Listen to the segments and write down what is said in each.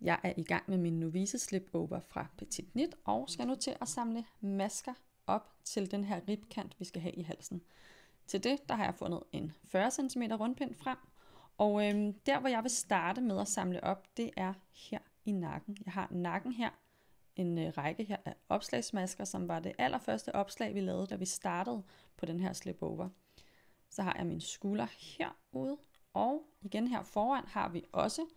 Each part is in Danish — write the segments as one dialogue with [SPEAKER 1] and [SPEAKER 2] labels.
[SPEAKER 1] Jeg er i gang med min novice slipover fra Petit Nit, og skal nu til at samle masker op til den her ribkant, vi skal have i halsen. Til det, der har jeg fundet en 40 cm rundpind frem, og der hvor jeg vil starte med at samle op, det er her i nakken. Jeg har nakken her, en række her af opslagsmasker, som var det allerførste opslag, vi lavede, da vi startede på den her slipover. Så har jeg min skulder herude, og igen her foran har vi også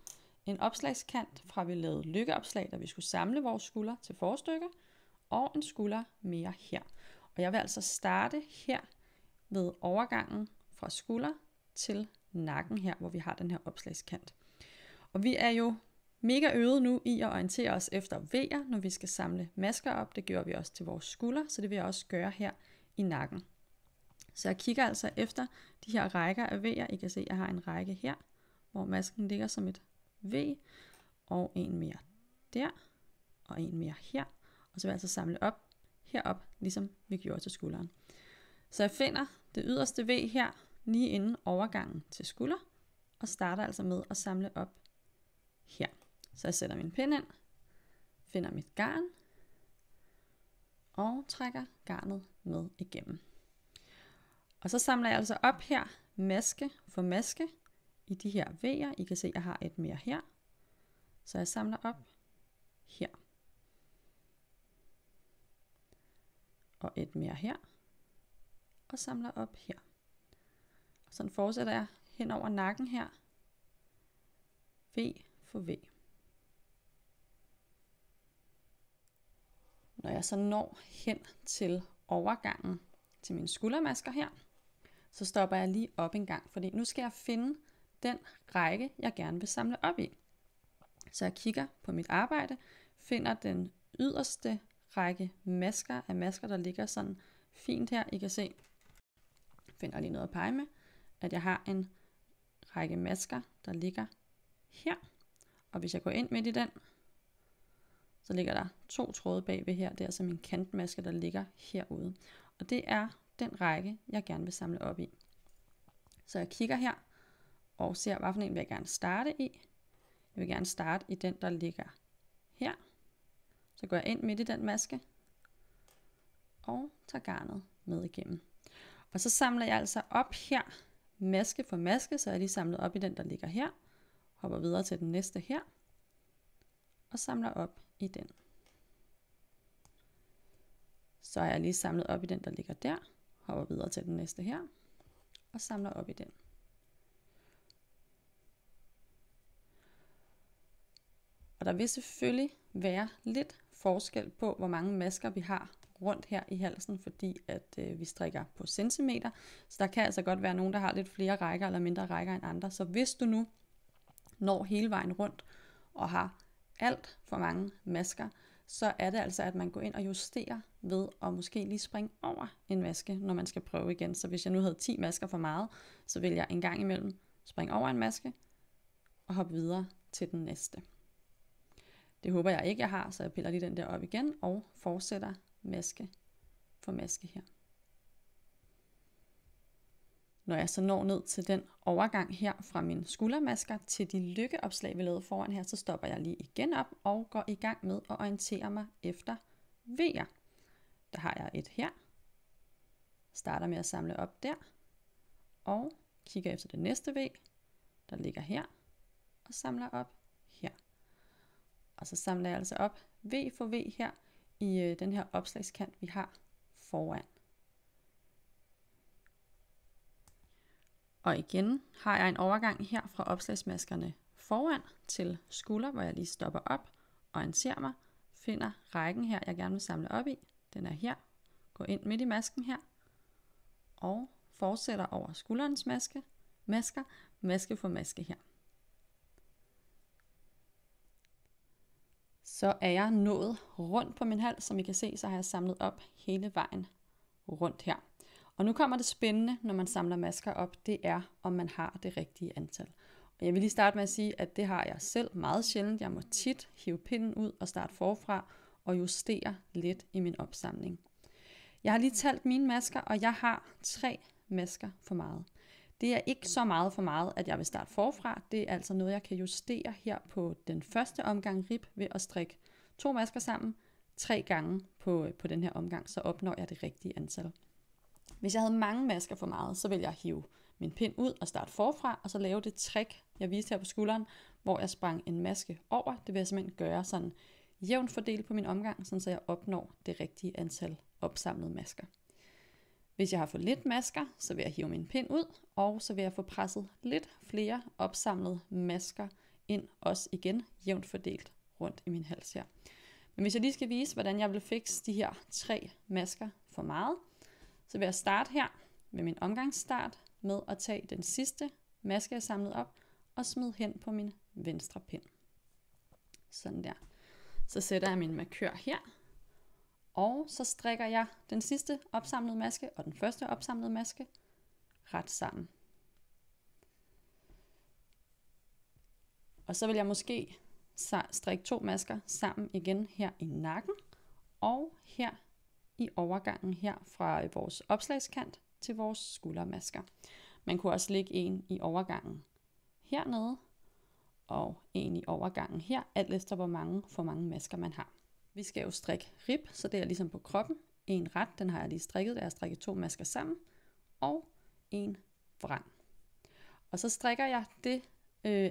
[SPEAKER 1] en opslagskant fra vi lavede lykkeopslag, da vi skulle samle vores skulder til forstykke, og en skulder mere her. Og jeg vil altså starte her ved overgangen fra skulder til nakken her, hvor vi har den her opslagskant. Og vi er jo mega øvet nu i at orientere os efter V'er, når vi skal samle masker op. Det gjorde vi også til vores skulder, så det vil jeg også gøre her i nakken. Så jeg kigger altså efter de her rækker af V'er. I kan se, at jeg har en række her, hvor masken ligger som et V, og en mere der, og en mere her. Og så vil jeg altså samle op herop, ligesom vi gjorde til skulderen. Så jeg finder det yderste V her, lige inden overgangen til skulder, og starter altså med at samle op her. Så jeg sætter min pind ind, finder mit garn, og trækker garnet med igennem. Og så samler jeg altså op her, maske for maske, i de her V'er. I kan se, at jeg har et mere her. Så jeg samler op her. Og et mere her. Og samler op her. Og sådan fortsætter jeg hen over nakken her. V for V. Når jeg så når hen til overgangen til mine skuldermasker her, så stopper jeg lige op en gang, fordi nu skal jeg finde den række, jeg gerne vil samle op i. Så jeg kigger på mit arbejde, finder den yderste række masker af masker, der ligger sådan fint her. I kan se, finder lige noget at pege med, at jeg har en række masker, der ligger her. Og hvis jeg går ind midt i den, så ligger der 2 tråde bagved her. Det er altså min kantmaske, der ligger herude. Og det er den række, jeg gerne vil samle op i. Så jeg kigger her og ser, hvad for en vil jeg gerne starte i. Jeg vil gerne starte i den, der ligger her. Så går jeg ind midt i den maske og tager garnet med igennem. Og så samler jeg altså op her, maske for maske, så er jeg lige samlet op i den, der ligger her. Hopper videre til den næste her og samler op i den. Så er jeg lige samlet op i den, der ligger der. Hopper videre til den næste her og samler op i den. Og der vil selvfølgelig være lidt forskel på, hvor mange masker vi har rundt her i halsen, fordi at vi strikker på centimeter. Så der kan altså godt være nogen, der har lidt flere rækker eller mindre rækker end andre. Så hvis du nu når hele vejen rundt og har alt for mange masker, så er det altså, at man går ind og justerer ved at måske lige springe over en maske, når man skal prøve igen. Så hvis jeg nu havde 10 masker for meget, så vil jeg en gang imellem springe over en maske og hoppe videre til den næste. Det håber jeg ikke, jeg har, så jeg piller lige den der op igen og fortsætter maske for maske her. Når jeg så når ned til den overgang her fra mine skuldermasker til de lykkeopslag, vi lavede foran her, så stopper jeg lige igen op og går i gang med at orientere mig efter V'er. Der har jeg et her. Starter med at samle op der. Og kigger efter det næste V, der ligger her. Og samler op her. Og så samler jeg altså op V for V her i den her opslagskant, vi har foran. Og igen har jeg en overgang her fra opslagsmaskerne foran til skulder, hvor jeg lige stopper op, orienterer mig, finder rækken her, jeg gerne vil samle op i. Den er her. Går ind midt i masken her. Og fortsætter over skulderens masker, maske for maske her. Så er jeg nået rundt på min hals, som I kan se, så har jeg samlet op hele vejen rundt her. Og nu kommer det spændende, når man samler masker op, det er, om man har det rigtige antal. Og jeg vil lige starte med at sige, at det har jeg selv meget sjældent. Jeg må tit hive pinden ud og starte forfra og justere lidt i min opsamling. Jeg har lige talt mine masker, og jeg har 3 masker for meget. Det er ikke så meget for meget, at jeg vil starte forfra. Det er altså noget, jeg kan justere her på den første omgang rib ved at strikke 2 masker sammen 3 gange på den her omgang, så opnår jeg det rigtige antal. Hvis jeg havde mange masker for meget, så ville jeg hive min pind ud og starte forfra, og så lave det trick, jeg viste her på skulderen, hvor jeg sprang en maske over. Det vil jeg simpelthen gøre sådan jævnt fordelt på min omgang, så jeg opnår det rigtige antal opsamlede masker. Hvis jeg har for lidt masker, så vil jeg hive min pind ud, og så vil jeg få presset lidt flere opsamlede masker ind, også igen jævnt fordelt rundt i min hals her. Men hvis jeg lige skal vise, hvordan jeg vil fikse de her 3 masker for meget, så vil jeg starte her med min omgangsstart med at tage den sidste maske, jeg samlet op, og smide hen på min venstre pind. Sådan der. Så sætter jeg min markør her, og så strikker jeg den sidste opsamlede maske og den første opsamlede maske ret sammen. Og så vil jeg måske strikke 2 masker sammen igen her i nakken, og her i overgangen her fra vores opslagskant til vores skuldermasker. Man kunne også lægge en i overgangen hernede, og en i overgangen her, alt efter hvor mange masker man har. Vi skal jo strikke rib, så det er ligesom på kroppen. En ret, den har jeg lige strikket, der har strikket 2 masker sammen, og en vrang. Og så strikker jeg det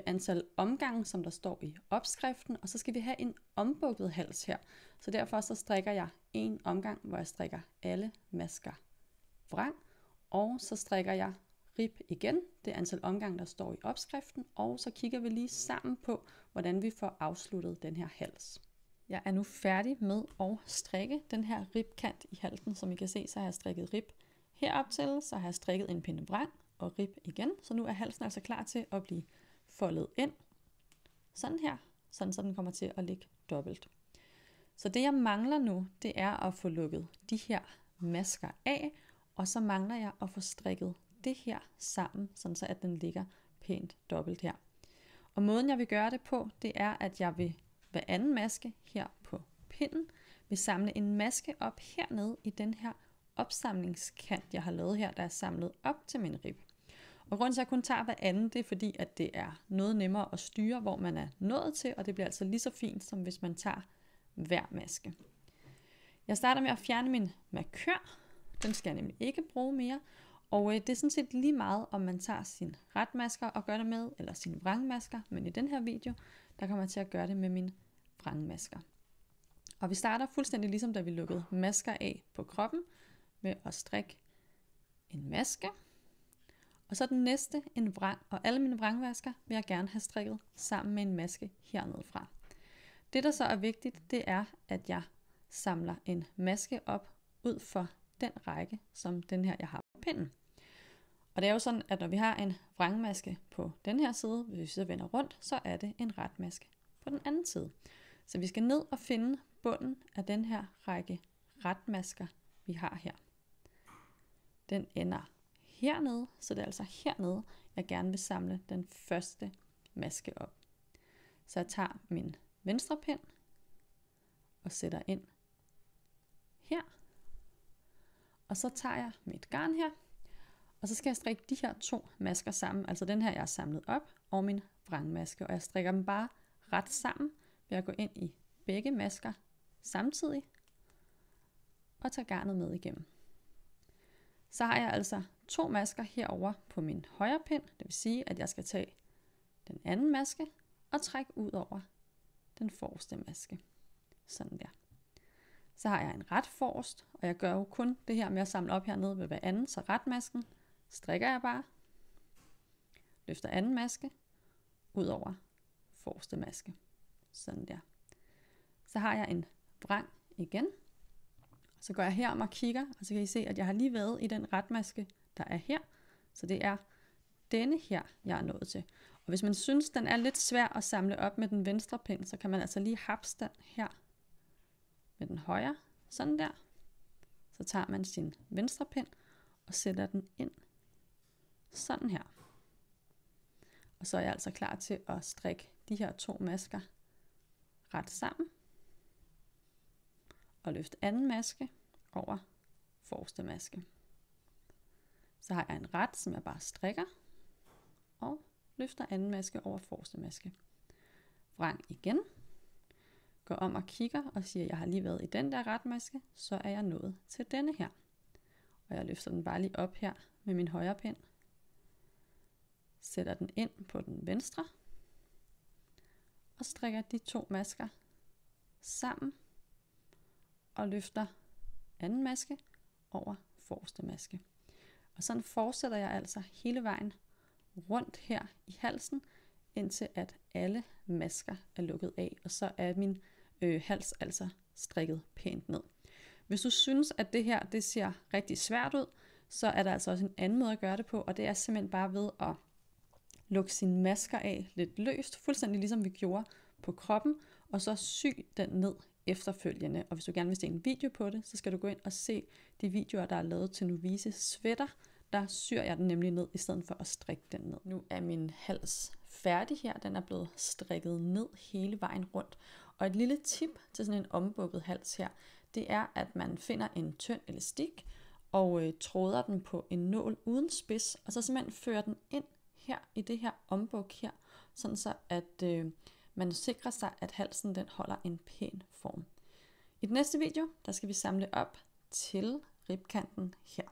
[SPEAKER 1] antal omgange, som der står i opskriften, og så skal vi have en ombukket hals her. Så derfor så strikker jeg en omgang, hvor jeg strikker alle masker vrang, og så strikker jeg rib igen, det antal omgange, der står i opskriften, og så kigger vi lige sammen på, hvordan vi får afsluttet den her hals. Jeg er nu færdig med at strikke den her ribkant i halsen. Som I kan se, så har jeg strikket rib herop til, så har jeg strikket en pinde vrang og rib igen, så nu er halsen altså klar til at blive foldet ind, sådan her, sådan så den kommer til at ligge dobbelt. Så det jeg mangler nu, det er at få lukket de her masker af, og så mangler jeg at få strikket det her sammen, sådan så at den ligger pænt dobbelt her. Og måden jeg vil gøre det på, det er, at jeg vil hver anden maske her på pinden, vil samle en maske op hernede i den her opsamlingskant, jeg har lavet her, der er samlet op til min rib. Og grunden til, at jeg kun tager hver anden, det er fordi, at det er noget nemmere at styre, hvor man er nået til, og det bliver altså lige så fint, som hvis man tager hver maske. Jeg starter med at fjerne min markør. Den skal jeg nemlig ikke bruge mere. Og det er sådan set lige meget, om man tager sine retmasker og gør det med, eller sine vrangmasker. Men i den her video, der kommer jeg til at gøre det med mine vrangmasker. Og vi starter fuldstændig ligesom da vi lukkede masker af på kroppen, med at strikke en maske. Og så den næste en vrang, og alle mine vrangmasker vil jeg gerne have strikket sammen med en maske hernede fra. Det der så er vigtigt, det er, at jeg samler en maske op ud for den række, som den her jeg har på pinden. Og det er jo sådan, at når vi har en vrangmaske på den her side, hvis vi så vender rundt, så er det en retmaske på den anden side. Så vi skal ned og finde bunden af den her række retmasker, vi har her. Den ender hernede, så det er altså hernede, jeg gerne vil samle den første maske op. Så jeg tager min venstre pind og sætter ind her. Og så tager jeg mit garn her, og så skal jeg strikke de her 2 masker sammen, altså den her jeg har samlet op, og min vrangmaske, og jeg strikker dem bare ret sammen ved at gå ind i begge masker samtidig og tage garnet med igennem. Så har jeg altså 2 masker herover på min højre pind, det vil sige, at jeg skal tage den anden maske og trække ud over den forreste maske. Sådan der. Så har jeg en ret forrest, og jeg gør jo kun det her med at samle op hernede ved hver anden, så retmasken strikker jeg bare, løfter anden maske, ud over forreste maske. Sådan der. Så har jeg en vrang igen, så går jeg herom og kigger, og så kan I se, at jeg har lige været i den retmaske, der er her. Så det er denne her, jeg er nået til. Og hvis man synes, den er lidt svær at samle op med den venstre pind, så kan man altså lige hapse den her med den højre, sådan der. Så tager man sin venstre pind og sætter den ind sådan her. Og så er jeg altså klar til at strikke de her 2 masker ret sammen. Og løfte anden maske over forreste maske. Så har jeg en ret, som jeg bare strikker. og løfter anden maske over forreste maske. Vrang igen. Går om og kigger og siger, at jeg har lige været i den der retmaske, så er jeg nået til denne her. Og jeg løfter den bare lige op her med min højre pind. Sætter den ind på den venstre. Og strikker de 2 masker sammen. Og løfter anden maske over forreste maske. Og sådan fortsætter jeg altså hele vejen rundt her i halsen, indtil at alle masker er lukket af. Og så er min hals altså strikket pænt ned. Hvis du synes, at det her det ser rigtig svært ud, så er der altså også en anden måde at gøre det på, og det er simpelthen bare ved at lukke sine masker af lidt løst, fuldstændig ligesom vi gjorde på kroppen, og så sy den ned efterfølgende. Og hvis du gerne vil se en video på det, så skal du gå ind og se de videoer, der er lavet til Novice sweater. Der syr jeg den nemlig ned, i stedet for at strikke den ned. Nu er min hals færdig her. Den er blevet strikket ned hele vejen rundt. Og et lille tip til sådan en ombukket hals her, det er, at man finder en tynd elastik og tråder den på en nål uden spids, og så simpelthen fører den ind her i det her ombuk her, sådan så at man sikrer sig, at halsen den holder en pæn form. I den næste video, der skal vi samle op til ribkanten her.